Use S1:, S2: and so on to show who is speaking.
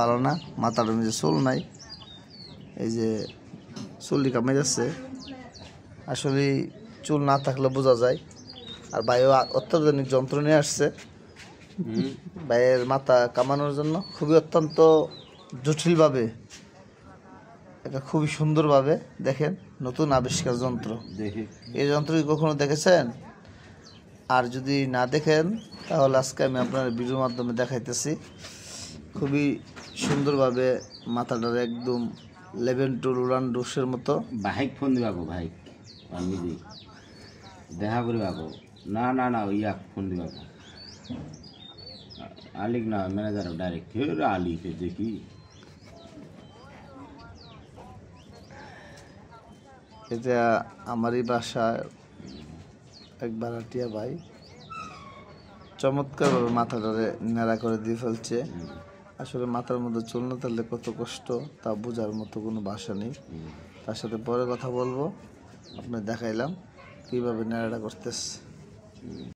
S1: ভালো না, মাথার মধ্যে চুল নাই, এই যে চুলটি কামে যাচ্ছে। আসলে চুল না থাকলে বোঝা যায়। আর ভাইও অত্যাধুনিক যন্ত্র নিয়ে আসছে ভাইয়ের মাথা কামানোর জন্য, খুবই অত্যন্ত জটিলভাবে, এটা খুবই সুন্দরভাবে। দেখেন, নতুন আবিষ্কার যন্ত্র। এই যন্ত্র কি কখনো দেখেছেন? আর যদি না দেখেন তাহলে আজকে আমি আপনার ভিডিওর মাধ্যমে দেখাইতেছি। খুবই সুন্দরভাবে মাথাটার একদম লেভেন টু রুলান ডোসের মতো।
S2: ভাইক ফোন দিবাবো, ভাইক আমি দি দেখা করিবাবো। না না না ইয়াক ফোন দিবাবো, আলিক না ম্যানেজার ডাইরেক্ট আলিকে দেখি।
S1: এটা আমারই বাসা এক ভাড়াটিয়া ভাই, চমৎকারভাবে মাথাটারে নেড়া করে দিয়ে ফেলছে। আসলে মাথার মধ্যে চুল না থাকলে কত কষ্ট তা বোঝার মতো কোনো ভাষা নেই। তার সাথে পরে কথা বলবো। আপনার দেখাইলাম কীভাবে নেড়াটা করতেছে।